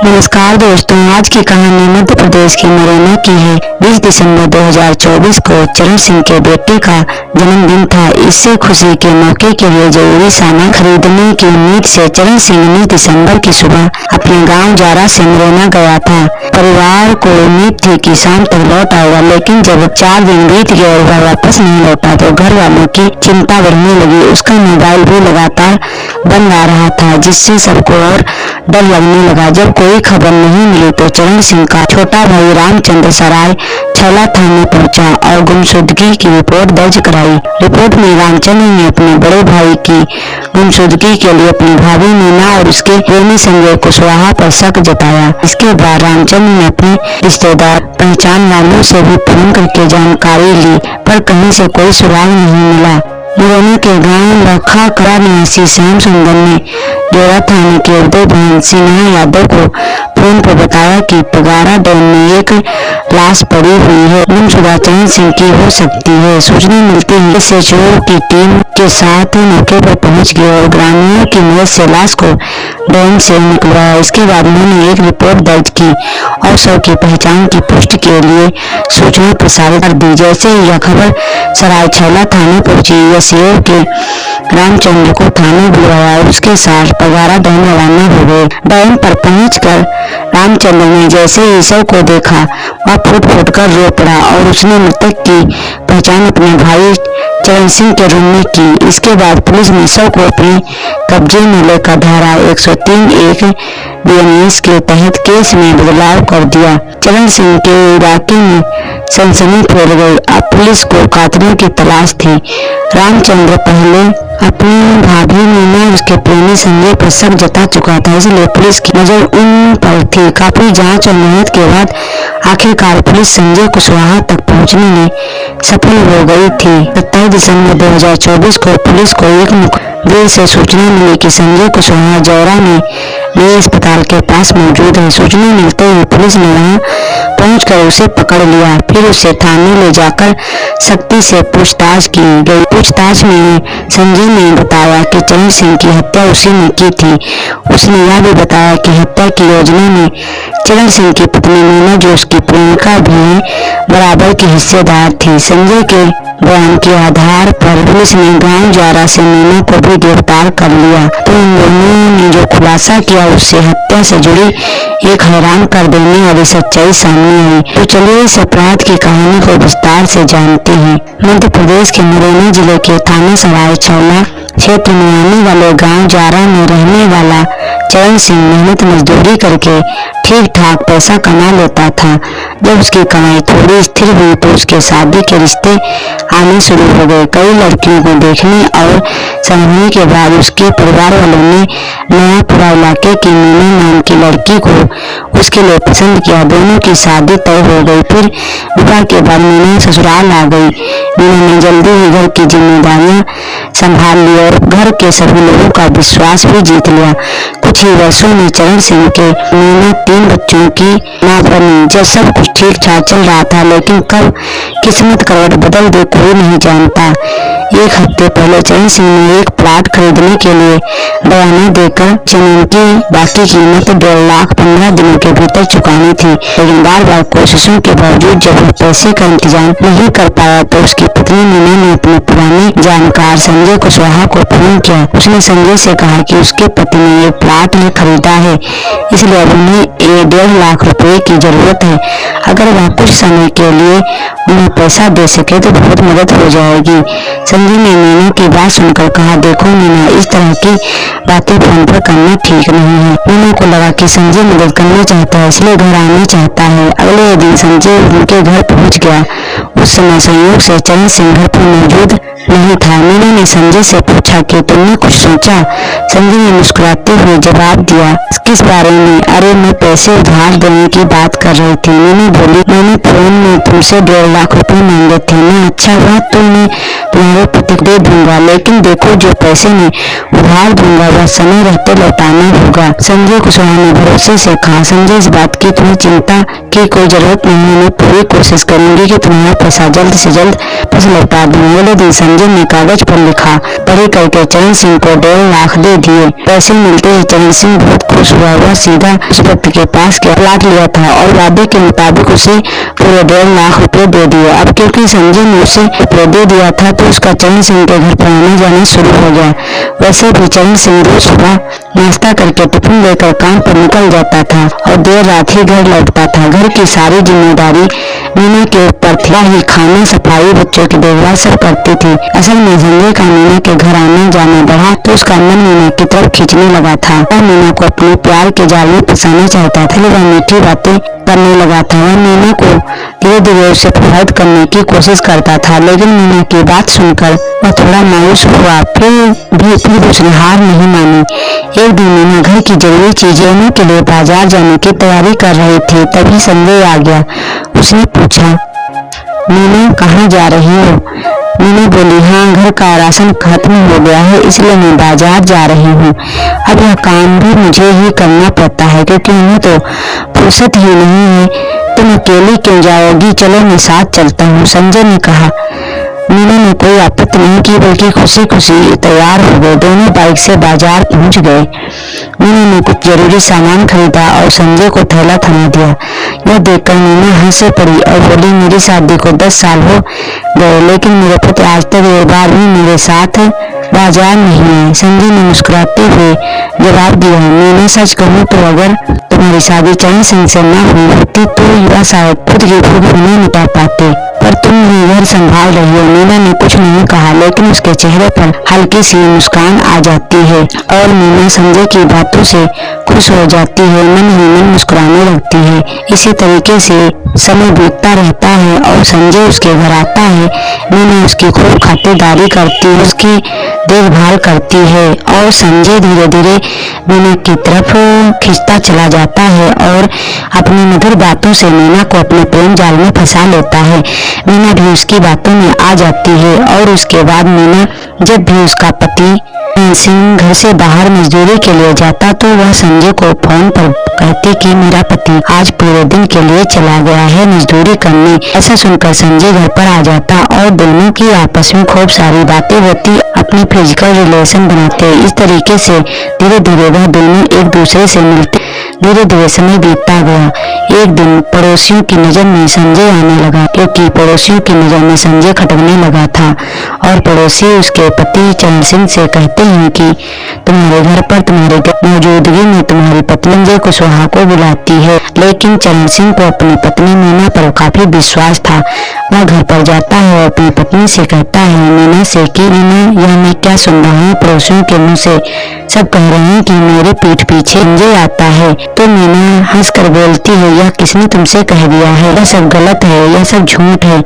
नमस्कार दोस्तों, आज की कहानी मध्य प्रदेश की मुरैना की है। 20 दिसंबर 2024 को चरण सिंह के बेटे का जन्मदिन था। इससे खुशी के मौके के लिए जरूरी सामान खरीदने की उम्मीद से चरण सिंह 19 दिसंबर की सुबह अपने गांव जारा से मुरैना गया था। परिवार को उम्मीद थी कि शाम तक लौट आएगा, लेकिन जब 4 दिन बीत गए और वह वापस नहीं लौटा तो घर वालों की चिंता बढ़ने लगी। उसका मोबाइल भी लगातार बंद आ रहा था, जिससे सबको और डर लगने लगा। जब कोई खबर नहीं मिली तो चरण सिंह का छोटा भाई रामचंद्र सराय छौला थाने पहुंचा और गुमशुदगी की रिपोर्ट दर्ज कराई। रिपोर्ट में रामचंद्र ने अपने बड़े भाई की गुमशुदगी के लिए अपनी भाभी मीना और उसके प्रेमी संजय कुशवाहा पर शक जताया। इसके बाद रामचंद्र ने अपने रिश्तेदार पहचान वालों से भी फोन करके जानकारी ली, पर कहीं से कोई सुराग नहीं मिला। मुरैना के गांव लखा करा निवासी श्याम सुंदर ने जोरा थाने के उदय बहन सिन्हा यादव को फोन पर बताया कि पगारा डैम में एक लाश पड़ी हुई है, गुमशुदा चरण सिंह की हो सकती है। सूचना मिलती ही एसएचओ की टीम के साथ मौके पर पहुंच गए और ग्रामीणों की मदद से लाश को डैम से निकलवाया। इसके बाद उन्होंने एक रिपोर्ट दर्ज की और शव की पहचान की पुष्टि के लिए सूचना प्रसारित कर दी। जैसे ही यह खबर सराय छौला थाने पहुंची, एसएचओ के रामचंद्र को थाने बुलाया और उसके साथ पगारा डैम रवाना हो गए। डैम पर पहुंचकर रामचंद्र ने जैसे ही शव को देखा, वह फुट फुट कर रो पड़ा और उसने मृतक की पहचान अपने भाई चरण सिंह के रूम में की। इसके बाद पुलिस ने शव को अपने कब्जे में लेकर धारा 103(1) बीएनएस के तहत केस में बदलाव कर दिया। चरण सिंह के इलाके में सनसनी फैल गई। अब पुलिस को कातिलों की तलाश थी। रामचंद्र पहले अपनी भाभी मीना और उसके प्रेमी संजय पर शक जता चुका था, इसलिए पुलिस की नजर उन पर थी। काफी जांच और मेहनत के बाद आखिरकार पुलिस संजय कुशवाहा तक पहुंचने में सफल हो गई थी। 27 दिसंबर 2024 को पुलिस को एक मुखबिर से सूचना मिली कि संजय कुशवाहा जौरा में नए अस्पताल के पास मौजूद है। सूचना मिलते ही पुलिस ने वहां पहुंचकर उसे पकड़ लिया। फिर उसे थाने ले जाकर सख्ती से पूछताछ की गई। पूछताछ में संजय ने बताया कि चरण सिंह की हत्या उसी ने की थी। उसने यह भी बताया कि हत्या की योजना में चरण सिंह की पत्नी मीना, जो उसकी प्रेमिका भी है, बराबर की हिस्सेदार थी। संजय के बयान के आधार पर पुलिस ने गांव जारा से मीना को भी गिरफ्तार कर लिया। तो इन दोनों ने जो खुलासा किया उससे हत्या से जुड़ी एक हैरान कर देने वाली सच्चाई सामने आई। तो चलिए इस अपराध की कहानी को विस्तार से जानते हैं। मध्य प्रदेश के मुरैना जिले के थाना सराय छौला क्षेत्र में आने वाले गांव जारा में रहने वाला चरण सिंह मेहनत मजदूरी करके ठीक ठाक पैसा कमा लेता था। जब उसकी कमाई थोड़ी स्थिर हुई तो उसके शादी के रिश्ते आने शुरू हो गए। कई लड़कियों को देखने और समझने के बाद उसके परिवार वालों ने नयापुरा इलाके की मीना नाम की लड़की को उसके लिए पसंद किया। दोनों की शादी तय हो गई। फिर विवाह के बाद मीना ससुराल आ गई। मीना ने जल्दी ही घर की जिम्मेदारियां संभाल ली और घर के सभी लोगों का विश्वास भी जीत लिया। कुछ ही वर्षों में चरण सिंह के मीना 3 बच्चों की मां बनी। जब सब कुछ ठीक ठाक चल रहा था, लेकिन कब किस्मत करवट बदल दे कोई नहीं जानता। एक हफ्ते पहले चरण सिंह ने एक प्लाट खरीदने के लिए बयाना देकर जमीन की बाकी कीमत 1.5 लाख 15 दिनों के भीतर चुकानी थी, लेकिन बार बार कोशिशों के बावजूद जब वो पैसे का इंतजाम नहीं कर पाया तो उसकी पत्नी मीना ने अपने पुराने जानकार संजय कुशवाहा को फोन किया। उसने संजय से कहा कि उसके पति ने एक प्लाट खरीदा है, इसलिए अब उन्हें 1.5 लाख रुपए की जरूरत है। अगर वह कुछ समय के लिए उन्हें पैसा दे सके तो बहुत मदद हो जाएगी। संजय ने मीना की बात सुनकर कहा, देखो मीना, इस तरह की बातें फोन पर करना ठीक नहीं है। मीना को लगा कि संजय मदद करना चाहता है, इसलिए घर आना चाहता है। अगले दिन संजय उनके घर पहुंच गया। उस समय संयोग से चरण सिंह घर पर मौजूद नहीं था। मीना ने संजय से पूछा कि तुमने कुछ सोचा? संजय ने मुस्कुराते हुए जवाब दिया, किस बारे में? अरे मैं पैसे उधार देने की बात कर रही थी। मीना बोली, मैंने फोन में तुमसे 1.5 लाख रुपए मांगे थे ना। अच्छा हुआ तो मैं तुम्हारे पति को दे दूंगा, लेकिन देखो जो पैसे मैं उधार दूंगा वह समय रहते लौटाना होगा। संजय कुशवाहा ने भरोसे से कहा, संजय इस बात की तुम्हें चिंता की कोई जरूरत नहीं है। मैं पूरी कोशिश करूंगी कि तुम्हारा पैसा जल्द से जल्द पैसा लौटा दूं। अगले दिन संजय ने कागज पर लिखा, पढ़ी करके चरण सिंह को 1.5 लाख दे दे दिए। पैसे मिलते ही चरण सिंह बहुत खुश हुआ। वह सीधा उस व्यक्ति के पास के प्लाट लिया था और वादे के मुताबिक उसे पूरे 1.5 लाख रुपए दे दिए। अब क्योंकि संजय ने उसे रुपए दे दिया था तो उसका चरण सिंह के घर पर आना जाना शुरू हो गया। वैसे भी चरण सिंह रोज सुबह नाश्ता करके टिफिन लेकर काम पर निकल जाता था और देर रात ही घर लौटता था। घर की सारी जिम्मेदारी मीना के ऊपर थी। ही खाना, सफाई, बच्चों की देखभाल सब करती थी। असल में संजय का मीना के घर आना जाना बढ़ा तो उसका मन मीना की तरफ खींचने लगा था। वह मीना को अपने प्यार के जाल में फंसाना चाहता था। वह मीठी बातें करने लगा था। वह मीना को धीरे धीरे उसे प्रभावित करने की कोशिश करता था, लेकिन मीना की बात सुनकर वह थोड़ा मायूस हुआ। फिर उसने हार नहीं मानी। एक दिन मीना घर की जरूरी चीजें लेने के लिए बाजार जाने की तैयारी कर रही थी। तभी संजय आ गया। उसने पूछा, मीना कहाँ जा रही हो? मीना बोली, हाँ, घर का राशन खत्म हो गया है इसलिए मैं बाजार जा रही हूँ। अब यह काम भी मुझे ही करना पड़ता है क्योंकि मुझे तो फुर्सत ही नहीं है। तुम अकेली क्यों जाओगी? चलो मैं साथ चलता हूँ, संजय ने कहा। मीना ने कोई आपत्ति नहीं की बल्कि खुशी खुशी तैयार हो गए। दोनों बाइक से बाजार पहुंच गए। मीना ने कुछ जरूरी सामान खरीदा और संजय को थैला थमा दिया। यह देखकर मीना हंस पड़ी और बोली, मेरी शादी को 10 साल हो गए लेकिन मेरे पति आज तक एक बार भी मेरे साथ बाजार नहीं आए। संजय ने मुस्कुराते हुए जवाब दिया, मीना सच कहूँ तो अगर तुम्हारी शादी चरण सिंह से न हुई होती तो युवा शायद खुद की भूख नहीं मिटा पाते, पर तुम ही घर संभाल रही हो। मीना ने कुछ नहीं कहा लेकिन उसके चेहरे पर हल्की सी मुस्कान आ जाती है और मीना संजय की बातों से खुश हो जाती है। मन ही मन मुस्कुराने लगती है। इसी तरीके से समय बीतता रहता है और संजय उसके घर आता है। मीना उसकी खूब खातिरदारी करती है, उसकी देखभाल करती है और संजय धीरे धीरे मीना की तरफ खींचता चला जाता है और अपनी मधुर बातों से मीना को अपने प्रेम जाल में फंसा लेता है। मीना भी उसकी बातों में आ जाती है और उसके बाद मीना जब भी उसका पति सिंह घर से बाहर मजदूरी के लिए जाता तो वह संजय को फोन पर कहती कि मेरा पति आज पूरे दिन के लिए चला गया है मजदूरी करने। ऐसा सुनकर संजय घर पर आ जाता और दोनों की आपस में खूब सारी बातें होती, अपनी फिजिकल रिलेशन बनाते। इस तरीके से धीरे धीरे वह दोनों एक दूसरे से मिलते। धीरे धीरे समय बीतता गया। एक दिन पड़ोसियों की नजर में संजय आने लगा क्योंकि पड़ोसियों की नजर में संजय खटकने लगा था और पड़ोसी उसके पति चरण सिंह से कहते हैं कि तुम्हारे घर पर तुम्हारी मौजूदगी में तुम्हारी पत्नी संजय कुशवाहा को बुलाती है। लेकिन चरण सिंह को अपनी पत्नी मीना पर काफी विश्वास था। वह घर पर जाता है और अपनी पत्नी से कहता है मीना से कि मीना, यह मैं क्या सुन रहा हूँ? पड़ोसियों के मुँह से सब कह रहे हैं कि मेरे पीठ पीछे संजय आता है। तो मीना हंसकर बोलती है, यह किसने तुमसे कह दिया है? यह सब गलत है, यह सब झूठ है।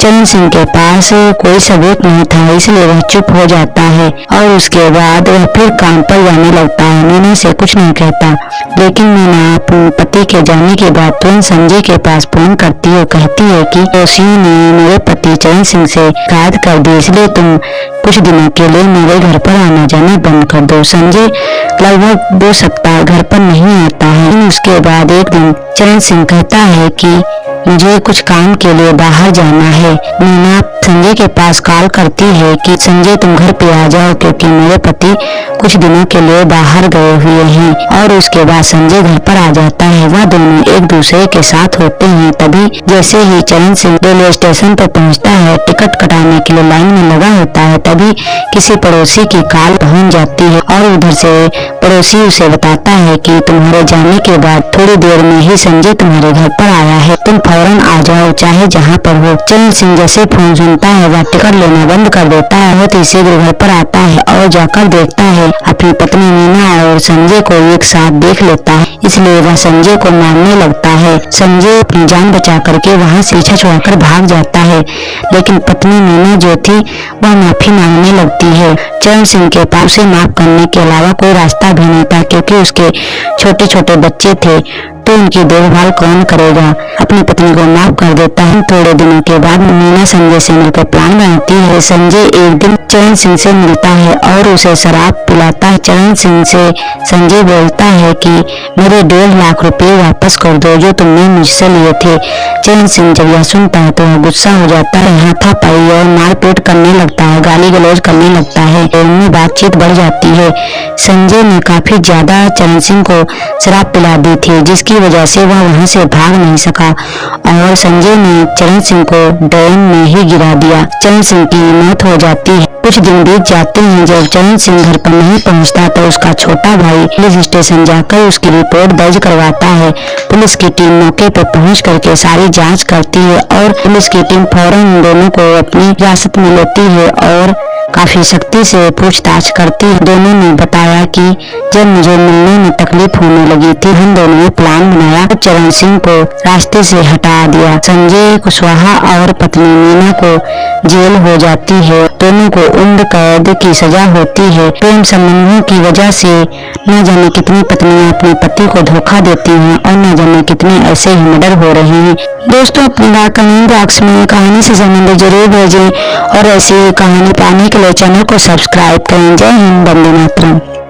चरण सिंह के पास कोई सबूत नहीं था इसलिए वह चुप हो जाता है और उसके बाद वह फिर काम पर जाने लगता है। मीना से कुछ नहीं कहता लेकिन मीना अपने पति के जाने के बाद तुरंत संजय के पास फोन करती है, कहती है कि पड़ोसियों ने मेरे पति चरण सिंह से शिकायत कर दी इसलिए तुम कुछ दिनों के लिए मेरे घर पर आना जाना बंद कर दो। संजय लगभग 2 सप्ताह घर पर नहीं आता है। उसके बाद एक दिन चरण सिंह कहता है कि मुझे कुछ काम के लिए बाहर जाना है। मीना संजय के पास कॉल करती है कि संजय तुम घर पे आ जाओ क्योंकि मेरे पति कुछ दिनों के लिए बाहर गए हुए हैं। और उसके बाद संजय घर पर आ जाता है। वह दोनों एक दूसरे के साथ होते हैं। तभी जैसे ही चरण सिंह रेलवे स्टेशन पर पहुंचता है, टिकट कटाने के लिए लाइन में लगा होता है, तभी किसी पड़ोसी की कॉल पहुंच जाती है और उधर से पड़ोसी उसे बताता है कि तुम्हारे जाने के बाद थोड़ी देर में ही संजय तुम्हारे घर पर आया है, तुम फौरन आ जाओ चाहे जहाँ पर हो। चरण सिंह जैसे फोन सुनता है वह टिकट लेना बंद कर देता है। बहुत ही शीघ्र घर पर आता है और जाकर देखता है अपनी पत्नी मीना और संजय को एक साथ देख लेता है, इसलिए वह संजय को मारने लगता है। संजय अपनी जान बचा करके वहाँ से पीछा छुड़ाकर भाग जाता है लेकिन पत्नी मीना जो थी वह माफी मांगने लगती है। चरण सिंह के पास उसे माफ करने के अलावा कोई रास्ता भी नहीं था क्योंकि उसके छोटे छोटे बच्चे थे। तो उनकी देखभाल कौन करेगा। अपनी पत्नी को माफ कर देता है। थोड़े दिनों के बाद मीना संजय से मिलकर प्लान बनाती है। संजय एक दिन चरण सिंह से मिलता है और उसे शराब पिलाता है। चरण सिंह से संजय बोलता है कि मेरे 1.5 लाख रुपए वापस कर दो जो तुमने मुझसे लिए थे। चरण सिंह जब यह सुनता है तो वह गुस्सा हो जाता है, हाथापाई और मारपीट करने लगता है, गाली गलौज करने लगता है। उनमें बातचीत बढ़ जाती है। संजय ने काफी ज्यादा चरण सिंह को शराब पिला दी थी, जिसकी वजह से वह वहां से भाग नहीं सका और संजय ने चरण सिंह को ड्रेन में ही गिरा दिया। चरण सिंह की मौत हो जाती है। कुछ दिन बीत जाते हैं। जब चरण सिंह घर पर नहीं पहुंचता तो उसका छोटा भाई पुलिस स्टेशन जाकर उसकी रिपोर्ट दर्ज करवाता है। पुलिस की टीम मौके पर पहुंच करके सारी जांच करती है और पुलिस की टीम फौरन उन दोनों को अपनी हिरासत में लेती है और काफी सख्ती से पूछताछ करती है। दोनों ने बताया कि जब मुझे मिलने में तकलीफ होने लगी थी, हम दोनों ने प्लान बनाया और चरण सिंह को रास्ते से हटा दिया। संजय कुशवाहा और पत्नी मीना को जेल हो जाती है। दोनों को उम्र कैद की सजा होती है। प्रेम संबंधों की वजह से न जाने कितनी पत्नियां अपने पति को धोखा देती हैं और न जाने कितने ऐसे ही मर्डर हो रहे हैं। दोस्तों, अपनी राय कमेंट बॉक्स में कहानी से संबंधित जरूर भेजें और ऐसी कहानी पाने के लिए चैनल को सब्सक्राइब करें। जय हिंद, वंदे मातरम।